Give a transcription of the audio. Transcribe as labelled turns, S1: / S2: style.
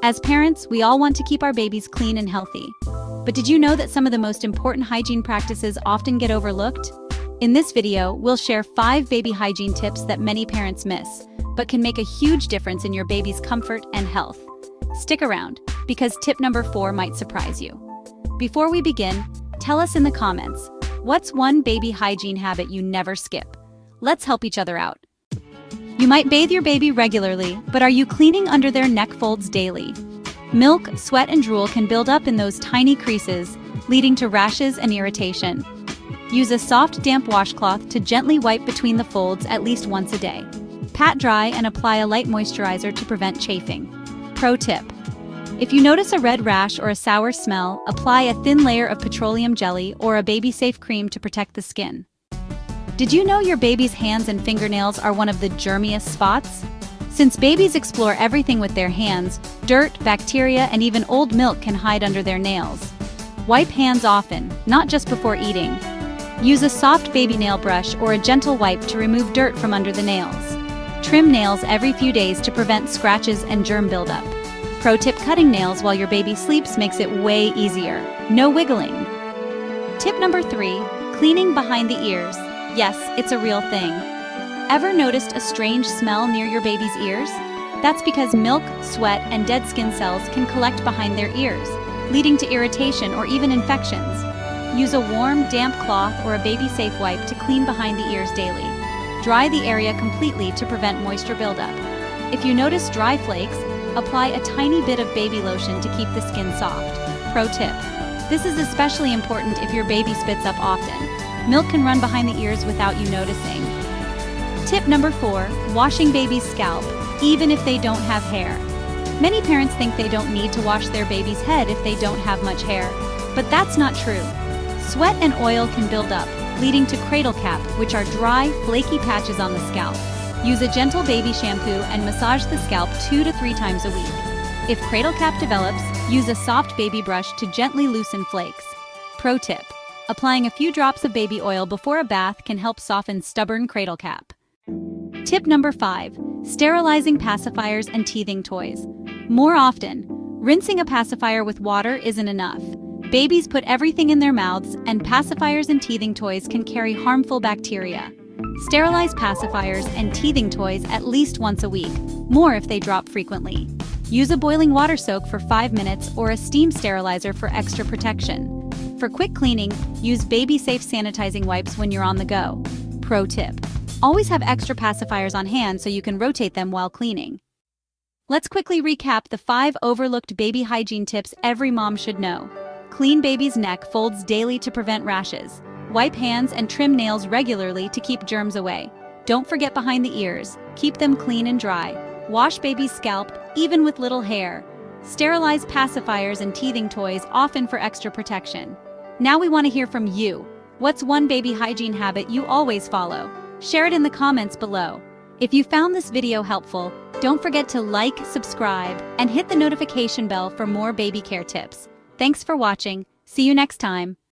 S1: As parents, we all want to keep our babies clean and healthy. But did you know that some of the most important hygiene practices often get overlooked? In this video, we'll share 5 baby hygiene tips that many parents miss, but can make a huge difference in your baby's comfort and health. Stick around, because tip number 4 might surprise you. Before we begin, tell us in the comments, what's one baby hygiene habit you never skip? Let's help each other out. You might bathe your baby regularly, but are you cleaning under their neck folds daily? Milk, sweat, and drool can build up in those tiny creases, leading to rashes and irritation. Use a soft, damp washcloth to gently wipe between the folds at least once a day. Pat dry and apply a light moisturizer to prevent chafing. Pro tip: if you notice a red rash or a sour smell, apply a thin layer of petroleum jelly or a baby-safe cream to protect the skin. Did you know your baby's hands and fingernails are one of the germiest spots? Since babies explore everything with their hands, dirt, bacteria, and even old milk can hide under their nails. Wipe hands often, not just before eating. Use a soft baby nail brush or a gentle wipe to remove dirt from under the nails. Trim nails every few days to prevent scratches and germ buildup. Pro tip: cutting nails while your baby sleeps makes it way easier. No wiggling. Tip number 3, cleaning behind the ears. Yes, it's a real thing. Ever noticed a strange smell near your baby's ears? That's because milk, sweat, and dead skin cells can collect behind their ears, leading to irritation or even infections. Use a warm, damp cloth or a baby-safe wipe to clean behind the ears daily. Dry the area completely to prevent moisture buildup. If you notice dry flakes, apply a tiny bit of baby lotion to keep the skin soft. Pro tip: this is especially important if your baby spits up often. Milk can run behind the ears without you noticing. Tip number 4, washing baby's scalp, even if they don't have hair. Many parents think they don't need to wash their baby's head if they don't have much hair, but that's not true. Sweat and oil can build up, leading to cradle cap, which are dry, flaky patches on the scalp. Use a gentle baby shampoo and massage the scalp 2 to 3 times a week. If cradle cap develops, use a soft baby brush to gently loosen flakes. Pro tip: applying a few drops of baby oil before a bath can help soften stubborn cradle cap. Tip number 5, sterilizing pacifiers and teething toys. More often, rinsing a pacifier with water isn't enough. Babies put everything in their mouths, and pacifiers and teething toys can carry harmful bacteria. Sterilize pacifiers and teething toys at least once a week, more if they drop frequently. Use a boiling water soak for 5 minutes or a steam sterilizer for extra protection. For quick cleaning, use baby-safe sanitizing wipes when you're on the go. Pro tip: always have extra pacifiers on hand so you can rotate them while cleaning. Let's quickly recap the 5 overlooked baby hygiene tips every mom should know. Clean baby's neck folds daily to prevent rashes. Wipe hands and trim nails regularly to keep germs away. Don't forget behind the ears. Keep them clean and dry. Wash baby's scalp, even with little hair. Sterilize pacifiers and teething toys often for extra protection. Now we want to hear from you. What's one baby hygiene habit you always follow? Share it in the comments below. If you found this video helpful, don't forget to like, subscribe, and hit the notification bell for more baby care tips. Thanks for watching. See you next time.